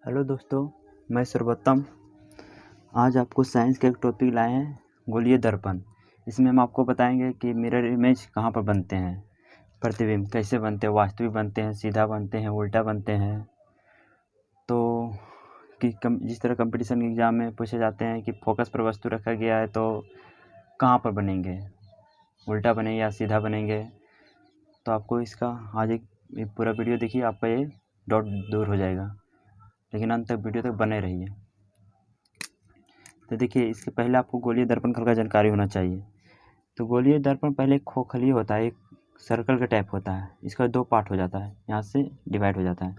Hello दोस्तों, मैं सर्वोत्तम। आज आपको साइंस का एक टॉपिक लाए हैं, गोलीय दर्पण। इसमें हम आपको बताएंगे कि मिरर इमेज कहाँ पर बनते हैं, प्रतिबिंब कैसे बनते हैं, वास्तविक बनते हैं, सीधा बनते हैं, उल्टा बनते हैं। तो जिस तरह कंपटीशन एग्जाम में पूछे जाते हैं कि फोकस पर वस्तु रखा गया है तो कहाँ पर बनेंगे, उल्टा बनेंगे या सीधा बनेंगे। तो आपको इसका आज एक पूरा वीडियो देखिए, आपका ये डाउट दूर हो जाएगा, लेकिन अंत तक वीडियो तक बने रहिए। तो देखिए, इसके पहले आपको गोलीय दर्पण का जानकारी होना चाहिए। तो गोलीय दर्पण पहले खोखली होता है, एक सर्कल का टाइप होता है। इसका दो पार्ट हो जाता है, यहाँ से डिवाइड हो जाता है।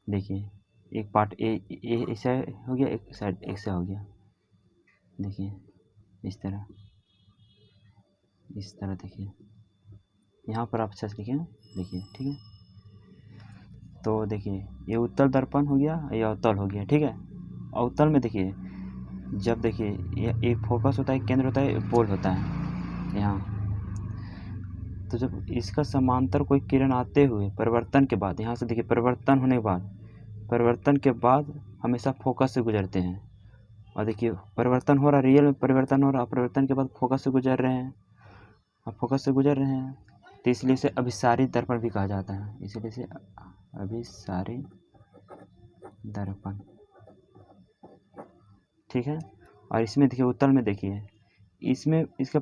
देखिए, एक पार्ट ए ऐसा हो गया, एक साइड ऐसा हो गया। देखिए इस तरह देखिए, यहाँ पर आप अच्छा से लिखें, देखिए ठीक है। तो देखिए, ये उत्तल दर्पण हो गया, ये अवतल हो गया, ठीक है। अवतल में देखिए, जब देखिए ये एक फोकस होता है, केंद्र होता है, पोल होता है यहाँ। तो जब इसका समांतर कोई किरण आते हुए परिवर्तन के बाद, यहाँ से देखिए परिवर्तन होने के बाद, परिवर्तन के बाद हमेशा फोकस से गुजरते हैं। और देखिए परिवर्तन हो रहा, रियल में परिवर्तन हो रहा, परिवर्तन के बाद फोकस से गुजर रहे हैं, और फोकस से गुजर रहे हैं। तो इसलिए इसे अभिसारी दर्पण भी कहा जाता है, इसलिए इसे अभिसारी दर्पण, ठीक है। और इसमें देखिए उत्तल में देखिए, इसमें इसका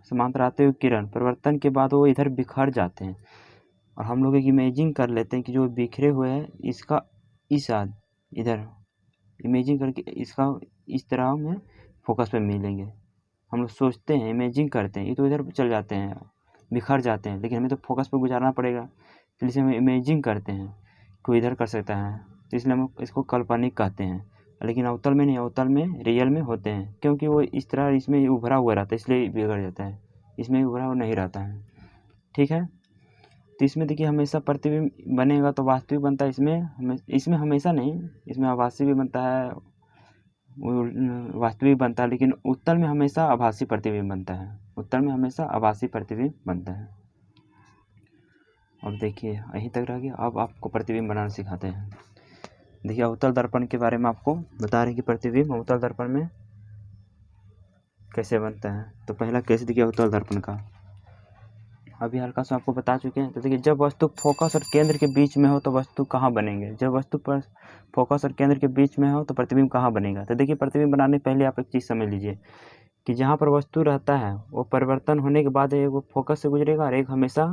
समांतर आते हुए किरण परिवर्तन के बाद वो इधर बिखर जाते हैं, और हम लोग एक इमेजिंग कर लेते हैं कि जो बिखरे हुए हैं इसका इस इधर इमेजिंग करके इसका इस तरह में फोकस पे मिलेंगे। हम लोग सोचते हैं, इमेजिंग करते हैं, ये तो इधर चल जाते हैं, बिखर जाते हैं, लेकिन हमें तो फोकस पे गुजारना पड़ेगा। तो इसलिए हम इमेजिंग करते हैं, कोई इधर कर सकता है, तो इसलिए हम इसको काल्पनिक कहते हैं। लेकिन अवतल में नहीं, अवतल में रियल में होते हैं, क्योंकि वो इस तरह इसमें उभरा हुआ रहता है, इसलिए बिगड़ जाता है, इसमें उभरा हुआ नहीं रहता है, ठीक है। तो इसमें देखिए हमेशा प्रतिबिंब बनेगा तो वास्तविक बनता है, इसमें हमेशा नहीं, इसमें आभासी भी बनता है, वास्तविक बनता है, लेकिन उत्तल में हमेशा आभासी प्रतिबिंब बनता है, उत्तल में हमेशा आभासी प्रतिबिंब बनता है। अब देखिए यहीं तक रह गया, अब आपको प्रतिबिंब बनाना सिखाते हैं। देखिए अवतल दर्पण के बारे में आपको बता रहे हैं कि प्रतिबिंब अवतल दर्पण में कैसे बनता है। तो पहला केस देखिए अवतल दर्पण का, अभी हल्का सा आपको बता चुके हैं। तो देखिए, जब वस्तु फोकस और केंद्र के बीच में हो तो वस्तु कहाँ बनेंगे, जब वस्तु पर फोकस और केंद्र के बीच में हो तो प्रतिबिंब कहाँ बनेगा। तो देखिए, प्रतिबिंब बनाने पहले आप एक चीज़ समझ लीजिए कि जहाँ पर वस्तु रहता है वो परिवर्तन होने के बाद एक वो फोकस से गुजरेगा और एक हमेशा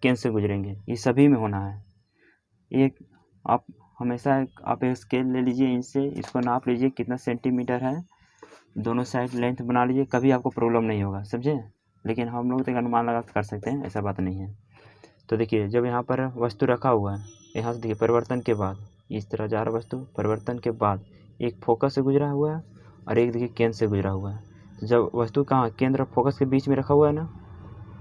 केंद्र से गुजरेंगे, ये सभी में होना है। एक आप हमेशा आप एक स्केल ले लीजिए, इनसे इसको नाप लीजिए कितना सेंटीमीटर है, दोनों साइड लेंथ बना लीजिए, कभी आपको प्रॉब्लम नहीं होगा, समझे। लेकिन हम लोग तो अनुमान लगा कर सकते हैं, ऐसा बात नहीं है। तो देखिए, जब यहाँ पर वस्तु रखा हुआ है, यहाँ से देखिए परिवर्तन के बाद इस तरह जा रहा वस्तु, परिवर्तन के बाद एक फोकस से गुजरा हुआ है और एक देखिए केंद्र से गुजरा हुआ है। तो जब वस्तु कहाँ केंद्र और फोकस के बीच में रखा हुआ है ना,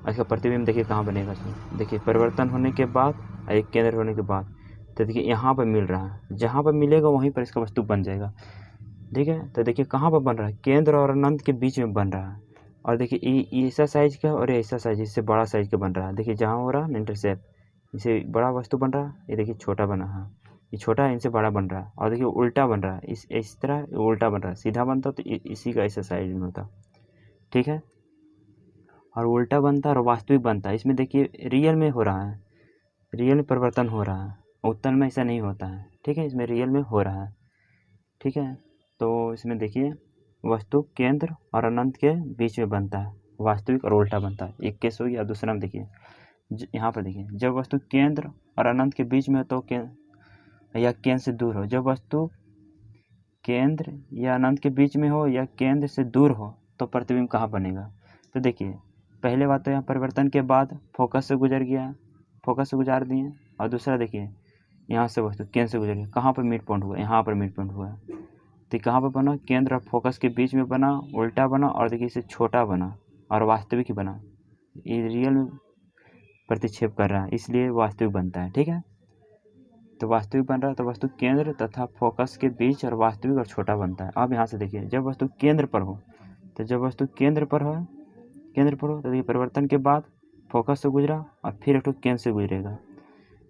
इसका प्रतिबिंब देखिए कहाँ बनेगा। देखिए परिवर्तन होने के बाद और एक केंद्र होने के बाद, तो देखिए यहाँ पर मिल रहा है, जहाँ पर मिलेगा वहीं पर इसका वस्तु बन जाएगा, ठीक है। तो देखिए कहाँ पर बन रहा है, केंद्र और अनंत के बीच में बन रहा है। और देखिए ये ऐसा साइज का और ऐसा साइज, इससे बड़ा साइज का बन रहा है। देखिए जहाँ हो रहा है ना इंटरसेप्ट, इसे बड़ा वस्तु बन रहा है, ये देखिए छोटा बना है, ये छोटा है, इनसे बड़ा बन रहा है। और देखिए उल्टा बन रहा है, इस तरह उल्टा बन रहा है, सीधा बनता तो इसी का ऐसा साइज में होता, ठीक है। और उल्टा बनता और वास्तविक बनता है, इसमें देखिए रियल में हो रहा है, रियल में परिवर्तन हो रहा है, उत्तल में ऐसा नहीं होता है, ठीक है। इसमें रियल में हो रहा है, ठीक है। तो इसमें देखिए वस्तु केंद्र और अनंत के बीच में बनता है, वास्तविक और उल्टा बनता है, एक केस हो गया। दूसरा में देखिए यहाँ पर देखिए, जब वस्तु केंद्र और अनंत के बीच में हो तो या केंद्र से दूर हो, जब वस्तु केंद्र या अनंत के बीच में हो या केंद्र से दूर हो तो प्रतिबिंब कहाँ बनेगा। तो देखिए पहले बात तो यहाँ परिवर्तन के बाद फोकस से गुजर गया, फोकस से गुजार दिए। और दूसरा देखिए यहाँ से वस्तु केंद्र से गुजर गया, कहाँ पर मिड पॉइंट हुआ, यहाँ पर मिड पॉइंट हुआ है। तो कहाँ पर बना, केंद्र और फोकस के बीच में बना, उल्टा बना, और देखिए इसे छोटा बना और वास्तविक बना, ये रियल में प्रतिक्षेप कर रहा है, इसलिए वास्तविक बनता है, ठीक है। तो वास्तविक बन रहा है तो वस्तु केंद्र तथा फोकस के बीच और वास्तविक और छोटा बनता है। अब यहाँ से देखिए, जब वस्तु केंद्र पर हो, तो जब वस्तु केंद्र पर हो तो देखिए परिवर्तन के बाद फोकस से गुजरा और फिर एक तो केंद्र से गुजरेगा।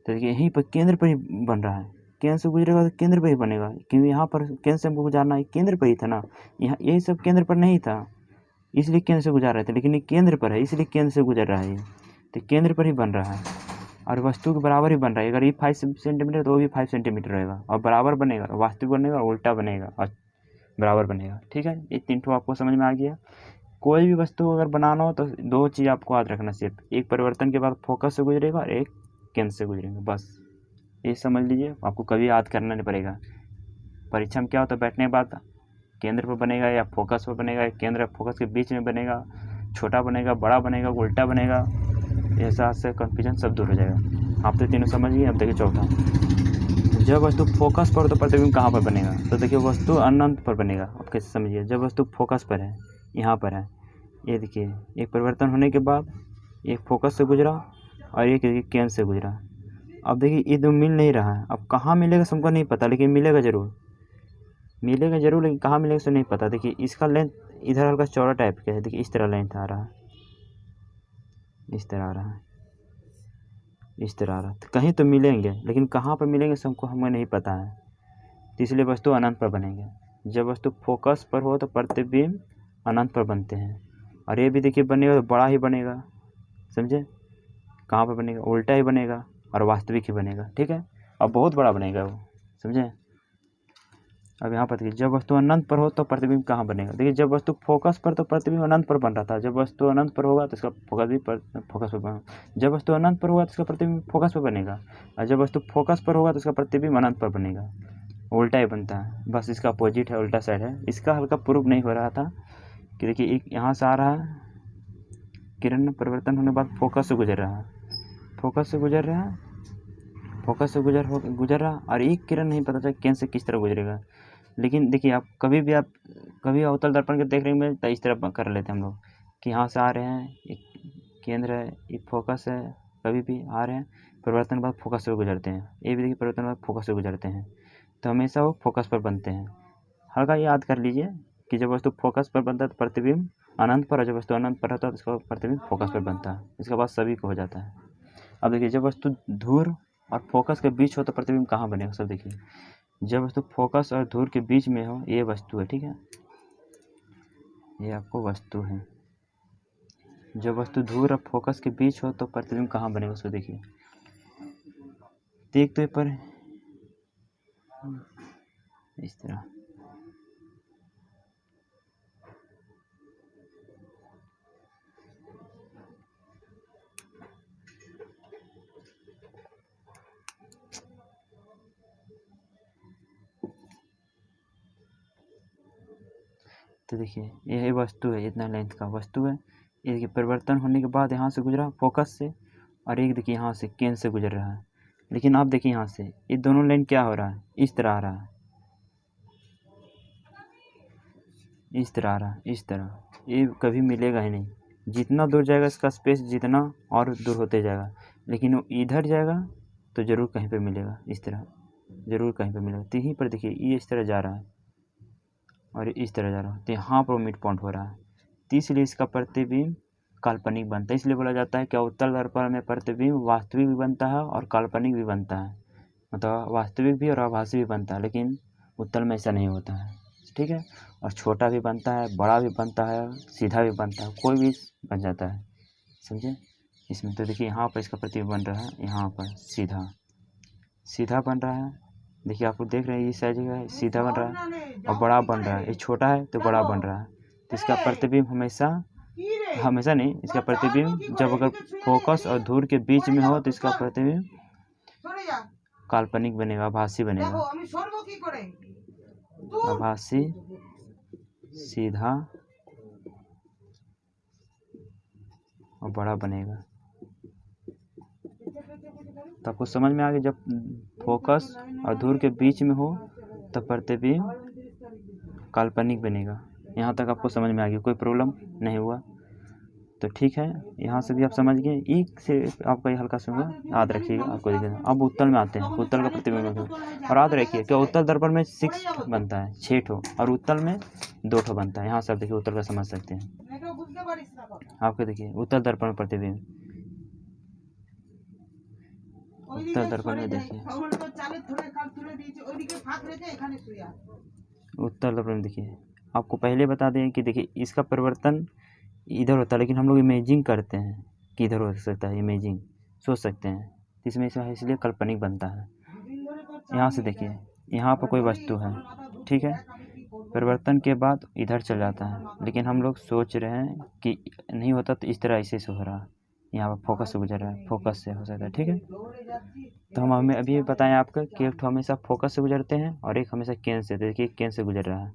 तो देखिए यहीं पर केंद्र पर ही बन रहा है, केंद्र से गुजरेगा तो केंद्र पर ही बनेगा, क्योंकि यहाँ पर केंद्र से हमको गुजारना है, केंद्र पर ही था ना, यहाँ यही सब केंद्र पर नहीं था, इसलिए केंद्र से गुजार रहे थे, लेकिन ये केंद्र पर है इसलिए केंद्र से गुजर रहा है ये, तो केंद्र पर ही बन रहा है और वस्तु के बराबर ही बन रहा है। अगर ये 5 सेंटीमीटर तो वो भी 5 सेंटीमीटर रहेगा और बराबर बनेगा, वास्तविक बनेगा और उल्टा बनेगा और बराबर बनेगा। ठीक है, ये 3 ठो आपको समझ में आ गया। कोई भी वस्तु अगर बनाना हो तो 2 चीज़ आपको याद रखना, सिर्फ एक परिवर्तन के बाद फोकस से गुजरेगा और एक केंद्र से गुजरेगा, बस ये समझ लीजिए, आपको कभी याद करना नहीं पड़ेगा। परीक्षा में क्या होता है, बैठने के बाद केंद्र पर बनेगा या फोकस पर बनेगा, या केंद्र और फोकस के बीच में बनेगा, छोटा बनेगा, बड़ा बनेगा, उल्टा बनेगा, ऐसा से कन्फ्यूजन सब दूर हो जाएगा। आप तो तीनों समझ गए। अब देखिए चौथा, जब वस्तु फोकस पर हो तो प्रतिबिंब कहाँ पर बनेगा, तो देखिए वस्तु अनंत पर बनेगा। आप कैसे समझिए, जब वस्तु फोकस पर है, यहाँ पर है, ये देखिए एक परिवर्तन होने के बाद एक फोकस से गुजरा और एक केंद्र से गुजरा। अब देखिए ये दो मिल नहीं रहा है, अब कहाँ मिलेगा हमको नहीं पता, लेकिन मिलेगा ज़रूर, मिलेगा ज़रूर, लेकिन कहाँ मिलेगा तो नहीं पता। देखिए इसका लेंथ इधर हल्का चौड़ा टाइप का है, देखिए इस तरह लेंथ आ रहा है, इस तरह आ रहा है, इस तरह आ रहा है, तो कहीं तो मिलेंगे, लेकिन कहाँ पर मिलेंगे हमको हमें नहीं पता है, तो इसलिए वस्तु अनंत पर बनेंगे। जब वस्तु फोकस पर हो तो प्रतिबिंब अनंत पर बनते हैं, और ये भी देखिए बनेगा तो बड़ा ही बनेगा, समझे, कहाँ पर बनेगा, उल्टा ही बनेगा और वास्तविक ही बनेगा। ठीक है, अब बहुत बड़ा बनेगा वो, समझे। अब यहाँ पर देखिए जब वस्तु अनंत पर हो तो प्रतिबिंब कहाँ बनेगा, देखिए जब वस्तु फोकस पर तो प्रतिबिंब अनंत पर बन रहा था, जब वस्तु अनंत पर होगा तो इसका फोकस भी फोकस पर बनेगा, जब वस्तु अनंत पर होगा तो इसका प्रतिबिंब फोकस पर बनेगा, और जब वस्तु फोकस पर होगा तो इसका प्रतिबिंब अनंत पर बनेगा, उल्टा ही बनता है, बस इसका अपोजिट है, उल्टा साइड है। इसका हल्का प्रूफ नहीं हो रहा था कि देखिए एक यहाँ से आ रहा है किरण, परिवर्तन होने के बाद फोकस से गुजर रहा है, फोकस से गुजर रहा है, फोकस से गुजर रहा, और एक किरण नहीं पता चला केंद्र से किस तरह गुजरेगा। लेकिन देखिए आप कभी अवतल दर्पण के देख रहे हैं तो इस तरह कर लेते हैं हम लोग कि यहाँ से आ रहे हैं, एक केंद्र है, एक फोकस है, कभी भी आ रहे हैं, परिवर्तन के बाद फोकस से गुजरते हैं, ये भी देखिए परिवर्तन के बाद फोकस से गुजरते हैं, तो हमेशा वो फोकस पर बनते हैं। हल्का याद कर लीजिए कि जब वस्तु फोकस पर बनता है तो प्रतिबिंब अनंत पर, और जब वस्तु अनंत पर होता है तो इसका प्रतिबिंब फोकस पर बनता है, इसके बाद सभी को हो जाता है। अब देखिए जब वस्तु धूर और फोकस के बीच हो तो प्रतिबिंब कहाँ बनेगा, सब देखिए, जब वस्तु फोकस और धूर के बीच में हो, ये वस्तु है, ठीक है, ये आपको वस्तु है, जब वस्तु धूर और फोकस के बीच हो तो प्रतिबिंब कहाँ बनेगा, उसको देखिए, देख तो पर इस तरह, तो देखिए यही वस्तु है, इतना लेंथ का वस्तु है, ये देखिए परिवर्तन होने के बाद यहाँ से गुजरा फोकस से, और एक देखिए यहाँ से केंद्र से गुजर रहा है, लेकिन आप देखिए यहाँ से ये दोनों लाइन क्या हो रहा है, इस तरह आ रहा है, इस तरह आ रहा है, इस तरह, ये कभी मिलेगा ही नहीं, जितना दूर जाएगा इसका स्पेस जितना और दूर होते जाएगा, लेकिन वो इधर जाएगा तो ज़रूर कहीं पर मिलेगा, इस तरह ज़रूर कहीं पर मिलेगा। तो यहीं पर देखिए ये इस तरह जा रहा है और इस तरह जा रहा है, तो यहाँ पर मिड पॉइंट हो रहा है, तो इसलिए इसका प्रतिबिंब काल्पनिक बनता है। इसलिए बोला जाता है कि उत्तल दर्पण में प्रतिबिंब वास्तविक भी बनता है और काल्पनिक भी बनता है, मतलब वास्तविक भी और आभासी भी बनता है, लेकिन उत्तल में ऐसा नहीं होता है। ठीक है, और छोटा भी बनता है, बड़ा भी बनता है, सीधा भी बनता है, कोई भी बन जाता है, समझे। इसमें तो देखिए यहाँ पर इसका प्रतिबिंब बन रहा है, यहाँ पर सीधा सीधा बन रहा है, देखिए आपको देख रहे हैं इस साइज का सीधा बन रहा है और बड़ा बन रहा है, ये छोटा है तो बड़ा बन रहा है, तो इसका प्रतिबिंब हमेशा नहीं, इसका प्रतिबिंब जब अगर फोकस और धूर के बीच में हो तो इसका प्रतिबिंब काल्पनिक बनेगा, आभासी बनेगा, आभासी, सीधा और बड़ा बनेगा। तो आपको समझ में आ गया, जब फोकस और धूर के बीच में हो तो प्रतिबिंब काल्पनिक बनेगा। यहाँ तक आपको समझ में आ गया, कोई प्रॉब्लम नहीं हुआ तो ठीक है, यहाँ से भी आप समझ गए। एक से आपका ये हल्का सुनूंगा, याद रखिएगा, आपको देखिएगा। अब उत्तल में आते हैं, उत्तल का प्रतिबिंब, और याद रखिए क्या उत्तल दर्पण में 6 बनता है, 6 ठो, और उत्तल में 2 ठो बनता है। यहाँ से आप देखिए उत्तल का समझ सकते हैं। आपको देखिए उत्तल दर्पण प्रतिबिंब, उत्तर दर्पण में देखिए, उत्तर दर्पण में देखिए, आपको पहले बता दें कि देखिए इसका परिवर्तन इधर होता है, लेकिन हम लोग इमेजिंग करते हैं कि इधर हो सकता है, इमेजिंग सोच सकते हैं, इसमें इसलिए काल्पनिक बनता है। यहाँ से देखिए, यहाँ पर कोई वस्तु है, ठीक है, परिवर्तन के बाद इधर चल जाता है, लेकिन हम लोग सोच रहे हैं कि नहीं होता तो इस तरह ऐसे हो रहा है, यहाँ पर फोकस से गुजर रहा है, फोकस से हो सकता है, ठीक है। तो हम हमें अभी बताएं आपको कि एक तो हमेशा फोकस से गुजरते हैं और एक हमेशा केंद्र से। देखिए केंद्र से गुजर रहा है,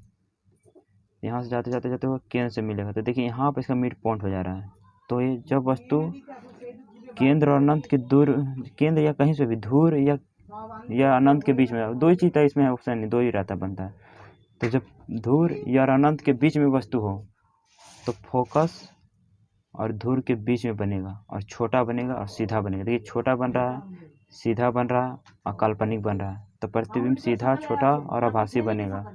यहाँ से जाते जाते जाते वो केंद्र से मिलेगा, तो देखिए यहाँ पर इसका मिड पॉइंट हो जा रहा है। तो ये जब वस्तु केंद्र और अनंत के दूर, केंद्र या कहीं से भी दूर या अनंत के बीच में, दो ही चीज़ है इसमें, ऑप्शन नहीं, दो ही रहता बनता है। तो जब धूर या अनंत के बीच में वस्तु हो तो फोकस और धूर के बीच में बनेगा, और छोटा बनेगा और सीधा बनेगा। देखिए छोटा बन रहा है, सीधा बन रहा है और काल्पनिक बन रहा है। तो प्रतिबिंब सीधा, छोटा और आभासी बनेगा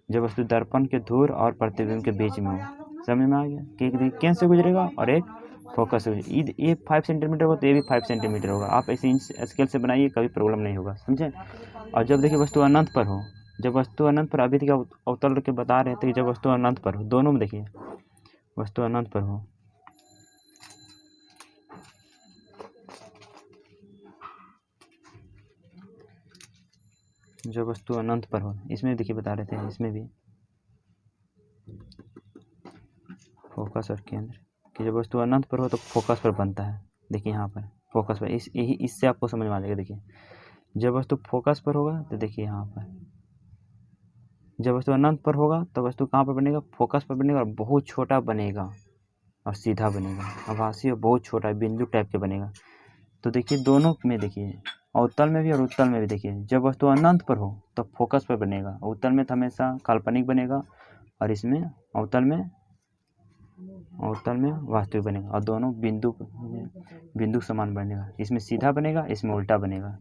जब वस्तु दर्पण के धूर और प्रतिबिंब के बीच में हो। समझ में आ गया कि एक केंद्र से गुजरेगा और एक फोकस से। ये 5 सेंटीमीटर होगा तो ये भी 5 सेंटीमीटर होगा। आप ऐसे इंच स्केल से बनाइए, कभी प्रॉब्लम नहीं होगा, समझे। और जब देखिए वस्तु अनंत पर हो, जब वस्तु अनंत पर, अभी देखिए अवतल के बता रहे थे कि जब वस्तु अनंत पर हो, दोनों में देखिए वस्तु अनंत पर हो, जब वस्तु अनंत पर हो, इसमें देखिए बता रहे थे, इसमें भी फोकस और केंद्र कि जब वस्तु अनंत पर हो तो फोकस पर बनता है। देखिए यहाँ पर फोकस पर, इससे आपको समझ में आ जाएगा। देखिए जब वस्तु फोकस पर होगा तो देखिए यहाँ पर, जब वस्तु अनंत पर होगा तो वस्तु कहाँ पर बनेगा, फोकस पर बनेगा और बहुत छोटा बनेगा और सीधा बनेगा, आभासी और बहुत छोटा बिंदु टाइप के बनेगा। तो देखिए दोनों में देखिए, अवतल में भी और उत्तल में भी देखिए, जब वस्तु अनंत पर हो तो फोकस पर बनेगा, उत्तल में तो हमेशा काल्पनिक बनेगा और इसमें अवतल में वास्तविक बनेगा, और दोनों बिंदु समान बनेगा। इसमें सीधा बनेगा, इसमें उल्टा बनेगा।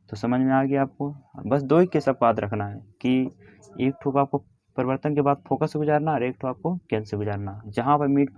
तो समझ में आ गया आपको। बस दो ही केस बात रखना है कि एक ठो आपको परिवर्तन के बाद फोकस से गुजारना और एक ठो आपको केंद्र से गुजारना। जहाँ पर मीट